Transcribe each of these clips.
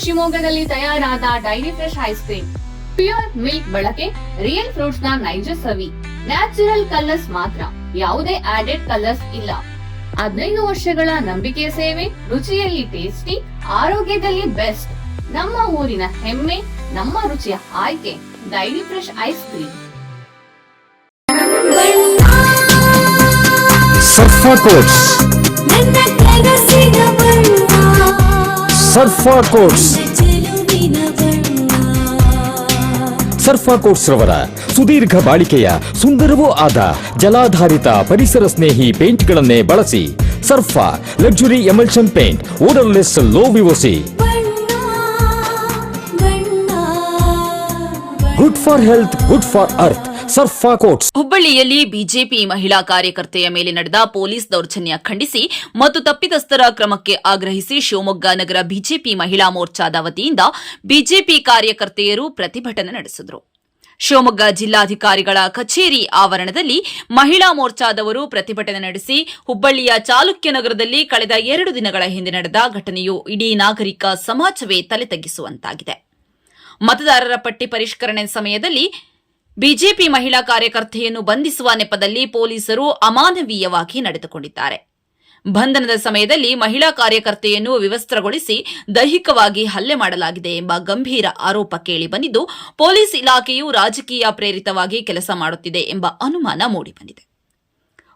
ಶಿವಮೊಗ್ಗದಲ್ಲಿ ತಯಾರಾದ dairy fresh ice cream, pure milk ಬಳಕೆ, ರಿಯಲ್ ಫ್ರೂಟ್ಸ್ ನ ನೈಜ ಸವಿ, ನ್ಯಾಚುರಲ್ ಕಲರ್ಸ್ ಮಾತ್ರ, ಯಾವುದೇ ಆಡೆಡ್ ಕಲರ್ಸ್ ಇಲ್ಲ. 15 ವರ್ಷಗಳ ನಂಬಿಕೆಯ ಸೇವೆ, ರುಚಿಯಲ್ಲಿ ಟೇಸ್ಟಿ, ಆರೋಗ್ಯದಲ್ಲಿ ಬೆಸ್ಟ್. ನಮ್ಮ ಊರಿನ ಹೆಮ್ಮೆ, ನಮ್ಮ ರುಚಿಯ ಆಯ್ಕೆ dairy fresh ice cream. ಸರ್ಫಾ quotes, ಸರ್ಫಾ quotes, ಸರ್ಫಾ quotes ರವರ ಸುದೀರ್ಘ ಬಾಳಿಕೆಯ ಸುಂದರವೂ ಆದ ಜಲಾಧಾರಿತ ಪರಿಸರ ಸ್ನೇಹಿ ಪೇಂಟ್ಗಳನ್ನೇ ಬಳಸಿ. Sarfa luxury emulsion paint, odourless, low VOC, good for health, good for earth. Sarfa coats. ಹುಬ್ಬಳ್ಳಿಯಲ್ಲಿ ಬಿಜೆಪಿ ಮಹಿಳಾ ಕಾರ್ಯಕರ್ತೆಯ ಮೇಲೆ ನಡೆದ ಪೊಲೀಸ್ ದೌರ್ಜನ್ಯ ಖಂಡಿಸಿ ಮತ್ತು ತಪ್ಪಿತಸ್ಥರ ಕ್ರಮಕ್ಕೆ ಆಗ್ರಹಿಸಿ ಶಿವಮೊಗ್ಗ ನಗರ ಬಿಜೆಪಿ ಮಹಿಳಾ ಮೋರ್ಚಾದ ವತಿಯಿಂದ ಬಿಜೆಪಿ ಕಾರ್ಯಕರ್ತೆಯರು ಪ್ರತಿಭಟನೆ ನಡೆಸಿದರು. ಶಿವಮೊಗ್ಗ ಜಿಲ್ಲಾಧಿಕಾರಿಗಳ ಕಚೇರಿ ಆವರಣದಲ್ಲಿ ಮಹಿಳಾ ಮೋರ್ಚಾದವರು ಪ್ರತಿಭಟನೆ ನಡೆಸಿ ಹುಬ್ಬಳ್ಳಿಯ ಚಾಲುಕ್ಯನಗರದಲ್ಲಿ ಕಳೆದ 2 ದಿನಗಳ ಹಿಂದೆ ನಡೆದ ಘಟನೆಯು ಇಡೀ ನಾಗರಿಕ ಸಮಾಜವೇ ತಲೆ ತಗ್ಗಿಸುವಂತಾಗಿದೆ. ಮತದಾರರ ಪಟ್ಟಿ ಪರಿಷ್ಕರಣೆ ಸಮಯದಲ್ಲಿ ಬಿಜೆಪಿ ಮಹಿಳಾ ಕಾರ್ಯಕರ್ತೆಯನ್ನು ಬಂಧಿಸುವ ನೆಪದಲ್ಲಿ ಪೊಲೀಸರು ಅಮಾನವೀಯವಾಗಿ ನಡೆದುಕೊಂಡಿದ್ದಾರೆ. ಬಂಧನದ ಸಮಯದಲ್ಲಿ ಮಹಿಳಾ ಕಾರ್ಯಕರ್ತೆಯನ್ನು ವಿವಸ್ತ್ರಗೊಳಿಸಿ ದೈಹಿಕವಾಗಿ ಹಲ್ಲೆ ಮಾಡಲಾಗಿದೆ ಎಂಬ ಗಂಭೀರ ಆರೋಪ ಕೇಳಿಬಂದಿದ್ದು, ಪೊಲೀಸ್ ಇಲಾಖೆಯು ರಾಜಕೀಯ ಪ್ರೇರಿತವಾಗಿ ಕೆಲಸ ಮಾಡುತ್ತಿದೆ ಎಂಬ ಅನುಮಾನ ಮೂಡಿಬಂದಿದೆ.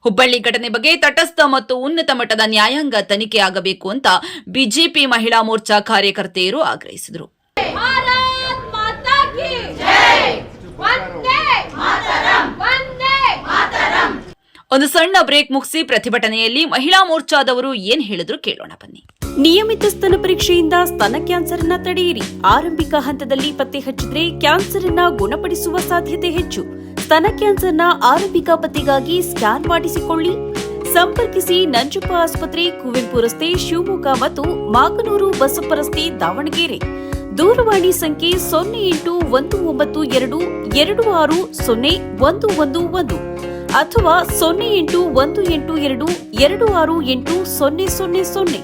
ಹುಬ್ಬಳ್ಳಿ ಘಟನೆ ಬಗ್ಗೆ ತಟಸ್ಥ ಮತ್ತು ಉನ್ನತ ಮಟ್ಟದ ನ್ಯಾಯಾಂಗ ತನಿಖೆಯಾಗಬೇಕು ಅಂತ ಬಿಜೆಪಿ ಮಹಿಳಾ ಮೋರ್ಚಾ ಕಾರ್ಯಕರ್ತೆಯರು ಆಗ್ರಹಿಸಿದರು. ಒಂದು ಸಣ್ಣ ಬ್ರೇಕ್ ಮುಗಿಸಿ ಪ್ರತಿಭಟನೆಯಲ್ಲಿ ಮಹಿಳಾ ಮೋರ್ಚಾದವರು ಏನ್ ಹೇಳಿದ್ರು ಕೇಳೋಣ ಬನ್ನಿ. ನಿಯಮಿತ ಸ್ತನ ಪರೀಕ್ಷೆಯಿಂದ ಸ್ತನ ಕ್ಯಾನ್ಸರ್ ಅನ್ನ ತಡೆಯಿರಿ. ಆರಂಭಿಕ ಹಂತದಲ್ಲಿ ಪತ್ತೆ ಹಚ್ಚಿದ್ರೆ ಕ್ಯಾನ್ಸರ್ ಅನ್ನ ಗುಣಪಡಿಸುವ ಸಾಧ್ಯತೆ ಹೆಚ್ಚು. ಸ್ತನ ಕ್ಯಾನ್ಸರ್ನ ಆರಂಭಿಕ ಪತ್ತೆಗಾಗಿ ಸ್ಕ್ಯಾನ್ ಮಾಡಿಸಿಕೊಳ್ಳಿ. ಸಂಪರ್ಕಿಸಿ ನಂಜಪ್ಪ ಆಸ್ಪತ್ರೆ, ಕುವೆಂಪು ರಸ್ತೆ, ಶಿವಮೊಗ್ಗ ಮತ್ತು ಮಾಗನೂರು ಬಸಪ್ಪ ರಸ್ತೆ, ದಾವಣಗೆರೆ. ದೂರವಾಣಿ ಸಂಖ್ಯೆ 0812260111 ಅಥವಾ 081822680000.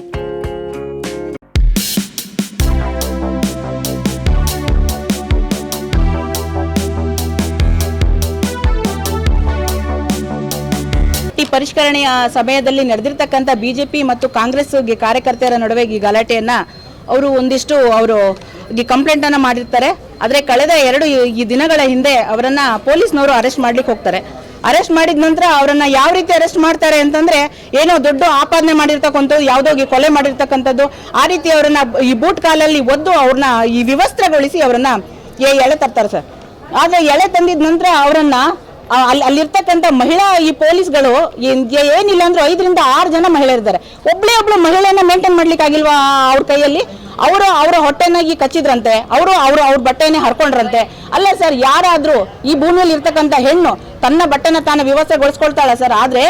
ಪರಿಷ್ಕರಣೆಯ ಸಮಯದಲ್ಲಿ ನಡೆದಿರ್ತಕ್ಕಂಥ ಬಿಜೆಪಿ ಮತ್ತು ಕಾಂಗ್ರೆಸ್ ಕಾರ್ಯಕರ್ತೆಯರ ನಡುವೆ ಈ ಗಲಾಟೆಯನ್ನ ಅವರು ಒಂದಿಷ್ಟು ಕಂಪ್ಲೇಂಟ್ ಅನ್ನ ಮಾಡಿರ್ತಾರೆ. ಆದರೆ ಕಳೆದ 2 ದಿನಗಳ ಹಿಂದೆ ಅವರನ್ನ ಪೊಲೀಸ್ನವರು ಅರೆಸ್ಟ್ ಮಾಡ್ಲಿಕ್ಕೆ ಹೋಗ್ತಾರೆ. ಅರೆಸ್ಟ್ ಮಾಡಿದ ನಂತರ ಅವರನ್ನ ಯಾವ ರೀತಿ ಅರೆಸ್ಟ್ ಮಾಡ್ತಾರೆ ಅಂತಂದ್ರೆ, ಏನೋ ದೊಡ್ಡ ಆಪಾದನೆ ಮಾಡಿರ್ತಕ್ಕಂಥದ್ದು, ಯಾವುದೋ ಕೊಲೆ ಮಾಡಿರ್ತಕ್ಕಂಥದ್ದು, ಆ ರೀತಿ ಅವರನ್ನ ಈ ಬೂಟ್ ಕಾಲಲ್ಲಿ ಒದ್ದು ಅವ್ರನ್ನ ಈ ವಿವಸ್ತ್ರಗೊಳಿಸಿ ಅವರನ್ನ ಎಳೆ ತರ್ತಾರೆ ಸರ್. ಆದ್ರೆ ಎಳೆ ತಂದಿದ ನಂತರ ಅವರನ್ನ ಅಲ್ಲಿರ್ತಕ್ಕಂಥ ಮಹಿಳಾ ಈ ಪೊಲೀಸ್ಗಳು ಏನಿಲ್ಲ ಅಂದ್ರೆ 5 ರಿಂದ 6 ಜನ ಮಹಿಳೆಯರಿದ್ದಾರೆ. ಒಬ್ಳು ಮಹಿಳೆಯನ್ನ ಮೇಂಟೈನ್ ಮಾಡ್ಲಿಕ್ಕೆ ಆಗಿಲ್ವಾ ಅವ್ರ ಕೈಯಲ್ಲಿ? ಅವರ ಹೊಟ್ಟೆನಾಗಿ ಕಚ್ಚಿದ್ರಂತೆ, ಅವ್ರ ಬಟ್ಟೆನೇ ಹರ್ಕೊಂಡ್ರಂತೆ. ಅಲ್ಲ ಸರ್, ಯಾರಾದ್ರೂ ಈ ಭೂಮಿಯಲ್ಲಿ ಇರ್ತಕ್ಕಂಥ ಹೆಣ್ಣು ತನ್ನ ಬಟ್ಟೆನ ತಾನು ವ್ಯವಸ್ಥೆಗೊಳಿಸ್ಕೊಳ್ತಾಳ ಸರ್. ಆದ್ರೆ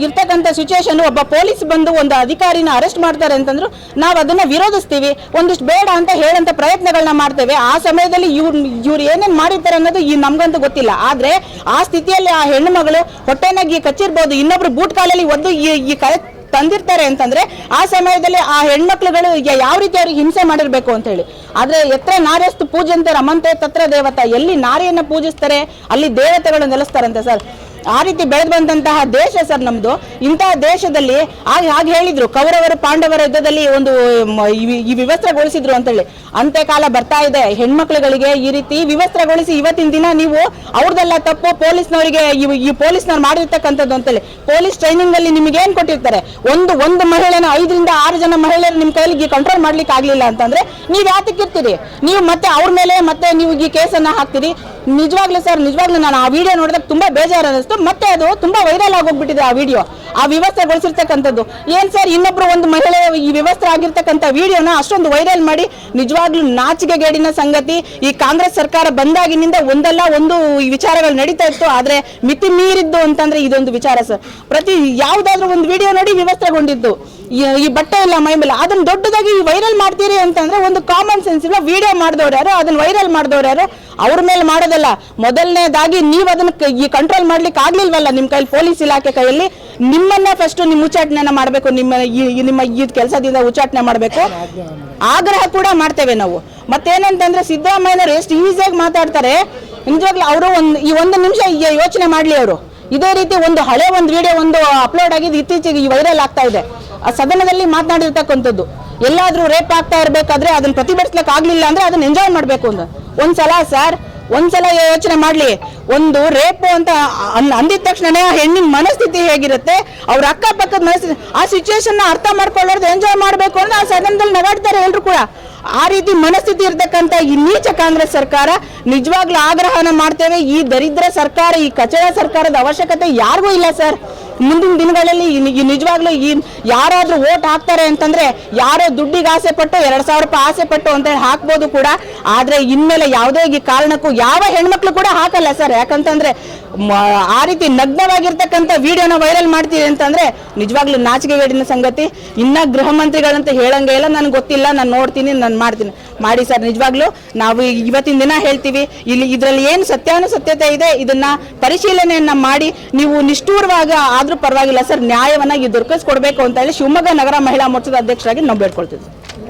ಇರ್ತಕ್ಕಂಥ ಸಿಚುವೇಶನ್, ಒಬ್ಬ ಪೊಲೀಸ್ ಬಂದು ಒಂದು ಅಧಿಕಾರಿನ ಅರೆಸ್ಟ್ ಮಾಡ್ತಾರೆ ಅಂತಂದ್ರು ನಾವು ಅದನ್ನ ವಿರೋಧಿಸ್ತೀವಿ, ಒಂದಿಷ್ಟು ಬೇಡ ಅಂತ ಹೇಳಂತ ಪ್ರಯತ್ನಗಳನ್ನ ಮಾಡ್ತೇವೆ. ಆ ಸಮಯದಲ್ಲಿ ಇವ್ರು ಏನೇನ್ ಮಾಡಿರ್ತಾರೆ ಅನ್ನೋದು ನಮ್ಗಂತೂ ಗೊತ್ತಿಲ್ಲ. ಆದ್ರೆ ಆ ಸ್ಥಿತಿಯಲ್ಲಿ ಆ ಹೆಣ್ಣು ಮಗಳು ಹೊಟ್ಟೆನಾಗಿ ಕಚ್ಚಿರ್ಬೋದು, ಇನ್ನೊಬ್ರು ಬೂಟ್ ಕಾಲಲ್ಲಿ ಒದ್ದು ಈ ಕರೆ ತಂದಿರ್ತಾರೆ ಅಂತಂದ್ರೆ ಆ ಸಮಯದಲ್ಲಿ ಆ ಹೆಣ್ಮಕ್ಳುಗಳು ಯಾವ ರೀತಿ ಅವ್ರಿಗೆ ಹಿಂಸೆ ಮಾಡಿರ್ಬೇಕು ಅಂತ ಹೇಳಿ. ಆದ್ರೆ ಎತ್ರ ನಾರ್ಯಸ್ತು ಪೂಜಂತೆ ರಮಂತೆ ತತ್ರ ದೇವತಾ, ಎಲ್ಲಿ ನಾರಿಯನ್ನ ಪೂಜಿಸ್ತಾರೆ ಅಲ್ಲಿ ದೇವತೆಗಳು ನೆಲೆಸ್ತಾರಂತೆ ಸರ್. ಆ ರೀತಿ ಬೆಳೆದು ಬಂದಂತಹ ದೇಶ ಸರ್ ನಮ್ದು. ಇಂತಹ ದೇಶದಲ್ಲಿ ಹಾಗೆ ಹೇಳಿದ್ರು, ಕೌರವರು ಪಾಂಡವರ ಯುದ್ಧದಲ್ಲಿ ಈ ವಿವಸ್ತ್ರಗೊಳಿಸಿದ್ರು ಅಂತ ಹೇಳಿ. ಅಂತ್ಯಕಾಲ ಬರ್ತಾ ಇದೆ, ಹೆಣ್ಮಕ್ಳುಗಳಿಗೆ ಈ ರೀತಿ ವಿವಸ್ತ್ರಗೊಳಿಸಿ ಇವತ್ತಿನ ದಿನ ನೀವು ಅವ್ರದೆಲ್ಲ ತಪ್ಪು, ಪೊಲೀಸ್ನವರಿಗೆ ಈ ಪೊಲೀಸ್ನವ್ರು ಮಾಡಿರ್ತಕ್ಕಂಥದ್ದು ಅಂತೇಳಿ. ಪೊಲೀಸ್ ಟ್ರೈನಿಂಗ್ ಅಲ್ಲಿ ನಿಮ್ಗೆ ಏನ್ ಕೊಟ್ಟಿರ್ತಾರೆ? ಒಂದು ಮಹಿಳೆನ 5 ರಿಂದ 6 ಜನ ಮಹಿಳೆಯರು ನಿಮ್ ಕೈಲಿ ಕಂಟ್ರೋಲ್ ಮಾಡ್ಲಿಕ್ಕೆ ಆಗ್ಲಿಲ್ಲ ಅಂತಂದ್ರೆ ನೀವ್ ಯಾತಕ್ಕಿರ್ತೀರಿ? ನೀವು ಮತ್ತೆ ಅವ್ರ ಮೇಲೆ ಮತ್ತೆ ನೀವು ಈ ಕೇಸನ್ನ ಹಾಕ್ತೀರಿ. ನಿಜವಾಗ್ಲೂ ಸರ್, ನಿಜವಾಗ್ಲೂ ನಾನು ಆ ವಿಡಿಯೋ ನೋಡಿದಾಗ ತುಂಬಾ ಬೇಜಾರು ಅನ್ನಿಸ್ತು. ಮತ್ತೆ ಅದು ತುಂಬಾ ವೈರಲ್ ಆಗೋಗ್ಬಿಟ್ಟಿದೆ ಆ ವಿಡಿಯೋ, ಆ ವ್ಯವಸ್ಥೆಗೊಳಿಸಿರ್ತಕ್ಕಂಥದ್ದು. ಏನ್ ಸರ್, ಇನ್ನೊಬ್ರು ಒಂದು ಮಹಿಳೆ ಈ ವ್ಯವಸ್ಥೆ ಆಗಿರ್ತಕ್ಕಂಥ ವಿಡಿಯೋನ ಅಷ್ಟೊಂದು ವೈರಲ್ ಮಾಡಿ, ನಿಜವಾಗ್ಲೂ ನಾಚಿಕೆಗೇಡಿನ ಸಂಗತಿ. ಈ ಕಾಂಗ್ರೆಸ್ ಸರ್ಕಾರ ಬಂದಾಗಿನಿಂದ ಒಂದಲ್ಲ ಒಂದು ಈ ವಿಚಾರಗಳು ನಡೀತಾ ಇತ್ತು, ಆದ್ರೆ ಮಿತಿ ಮೀರಿದ್ದು ಅಂತಂದ್ರೆ ಇದೊಂದು ವಿಚಾರ ಸರ್. ಯಾವ್ದಾದ್ರು ಒಂದು ವಿಡಿಯೋ ನೋಡಿ ವ್ಯವಸ್ಥೆಗೊಂಡಿದ್ದು, ಈ ಬಟ್ಟೆ ಇಲ್ಲ ಮೈ ಮೇಲೆ, ಅದನ್ನ ದೊಡ್ಡದಾಗಿ ವೈರಲ್ ಮಾಡ್ತೀರಿ ಅಂತಂದ್ರೆ ಒಂದು ಕಾಮನ್ ಸೆನ್ಸ್ ಇಲ್ಲ. ವಿಡಿಯೋ ಮಾಡಿದವ್ರು ಯಾರು, ಅದನ್ನ ವೈರಲ್ ಮಾಡಿದವ್ರು ಯಾರು, ಅವ್ರ ಮೇಲೆ ಮಾಡೋದಲ್ಲ. ಮೊದಲನೇದಾಗಿ ನೀವು ಅದನ್ನ ಈ ಕಂಟ್ರೋಲ್ ಮಾಡ್ಲಿಕ್ಕೆ ಆಗ್ಲಿಲ್ವಲ್ಲ ನಿಮ್ಮ ಕೈಲಿ, ಪೊಲೀಸ್ ಇಲಾಖೆ ಕೈಯಲ್ಲಿ. ನಿಮ್ಮನ್ನ ಫಸ್ಟ್ ನಿಮ್ಮ ಉಚ್ಚಾಟನೆಯನ್ನ ಮಾಡಬೇಕು, ನಿಮ್ಮ ಈ ಕೆಲಸದಿಂದ ಉಚ್ಚಾಟನೆ ಮಾಡಬೇಕು. ಆಗ್ರಹ ಕೂಡ ಮಾಡ್ತೇವೆ ನಾವು. ಮತ್ತೇನಂತಂದ್ರೆ ಸಿದ್ದರಾಮಯ್ಯನವರು ಎಷ್ಟು ಈಸಿಯಾಗಿ ಮಾತಾಡ್ತಾರೆ. ನಿಜವಾಗ್ಲೂ ಅವರು ಒಂದು ನಿಮಿಷ ಯೋಚನೆ ಮಾಡ್ಲಿ. ಅವರು ಇದೇ ರೀತಿ ಒಂದು ಹಳೆ ವಿಡಿಯೋ ಅಪ್ಲೋಡ್ ಆಗಿದ್ದು ಇತ್ತೀಚೆಗೆ ವೈರಲ್ ಆಗ್ತಾ ಇದೆ. ಆ ಸದನದಲ್ಲಿ ಮಾತನಾಡಿರ್ತಕ್ಕಂಥದ್ದು, ಎಲ್ಲಾದ್ರೂ ರೇಪ್ ಆಗ್ತಾ ಇರ್ಬೇಕಾದ್ರೆ ಅದನ್ನ ಪ್ರತಿಭಟಿಸ್ಲಿಕ್ಕೆ ಆಗ್ಲಿಲ್ಲ ಅಂದ್ರೆ ಅದನ್ನ ಎಂಜಾಯ್ ಮಾಡ್ಬೇಕು ಅಂತ. ಒಂದ್ಸಲ ಯೋಚನೆ ಮಾಡ್ಲಿ. ಒಂದು ರೇಪ್ ಅಂತ ಅಂದಿದ ತಕ್ಷಣ ಆ ಹೆಣ್ಣಿನ ಮನಸ್ಥಿತಿ ಹೇಗಿರುತ್ತೆ, ಅವ್ರ ಅಕ್ಕಪಕ್ಕದ ಮನಸ್ಥಿತಿ, ಆ ಸಿಚುವೇಶನ್ ಅರ್ಥ ಮಾಡ್ಕೊಳ್ಳೋದು ಎಂಜಾಯ್ ಮಾಡ್ಬೇಕು ಅಂತ ಆ ಸದನದಲ್ಲಿ ನಗಾಡ್ತಾರೆ ಎಲ್ರು ಕೂಡ. ಆ ರೀತಿ ಮನಸ್ಥಿತಿ ಇರ್ತಕ್ಕಂಥ ಈ ನೀಚ ಕಾಂಗ್ರೆಸ್ ಸರ್ಕಾರ ನಿಜವಾಗ್ಲೂ ಆಗ್ರಹನ ಮಾಡ್ತೇವೆ. ಈ ದರಿದ್ರ ಸರ್ಕಾರ, ಈ ಕಚಡ ಸರ್ಕಾರದ ಅವಶ್ಯಕತೆ ಯಾರಿಗೂ ಇಲ್ಲ ಸರ್. ಮುಂದಿನ ದಿನಗಳಲ್ಲಿ ನಿಜವಾಗ್ಲೂ ಯಾರಾದ್ರೂ ವೋಟ್ ಹಾಕ್ತಾರೆ ಅಂತಂದ್ರೆ ಯಾರೋ ದುಡ್ಡಿಗೆ ಆಸೆ ಪಟ್ಟು 2,000 ರೂಪಾಯಿ ಆಸೆ ಪಟ್ಟು ಅಂತ ಹೇಳಿ ಹಾಕ್ಬೋದು ಕೂಡ. ಆದ್ರೆ ಇನ್ಮೇಲೆ ಯಾವುದೇ ಕಾರಣಕ್ಕೂ ಯಾವ ಹೆಣ್ಮಕ್ಳು ಕೂಡ ಹಾಕಲ್ಲ ಸರ್. ಯಾಕಂತಂದ್ರೆ ಆ ರೀತಿ ನಗ್ನವಾಗಿರ್ತಕ್ಕಂಥ ವಿಡಿಯೋನ ವೈರಲ್ ಮಾಡ್ತೀವಿ ಅಂತಂದ್ರೆ ನಿಜವಾಗ್ಲೂ ನಾಚಿಕೆಗೇಡಿನ ಸಂಗತಿ. ಇನ್ನ ಗೃಹ ಮಂತ್ರಿಗಳಂತ ಹೇಳಂಗೆ ಇಲ್ಲ. ನನ್ಗೆ ಗೊತ್ತಿಲ್ಲ, ನಾನು ನೋಡ್ತೀನಿ, ನಾನು ಮಾಡ್ತೀನಿ. ಮಾಡಿ ಸರ್. ನಿಜವಾಗ್ಲೂ ನಾವು ಇವತ್ತಿನ ದಿನ ಹೇಳ್ತೀವಿ, ಇದರಲ್ಲಿ ಏನು ಸತ್ಯಾನುಸತ್ಯತೆ ಇದೆ ಇದನ್ನ ಪರಿಶೀಲನೆಯನ್ನ ಮಾಡಿ ನೀವು ನಿಷ್ಠೂರವಾಗಿ ಆದ್ರೂ ಪರವಾಗಿಲ್ಲ ಸರ್, ನ್ಯಾಯವನ್ನ ದೊರಕಿಸ್ಕೊಡ್ಬೇಕು ಅಂತ ಹೇಳಿ ಶಿವಮೊಗ್ಗ ನಗರ ಮಹಿಳಾ ಮೋರ್ಚಾದ ಅಧ್ಯಕ್ಷರಾಗಿ ನಾವು ಬೇಡ್ಕೊಳ್ತಿದ್ವಿ.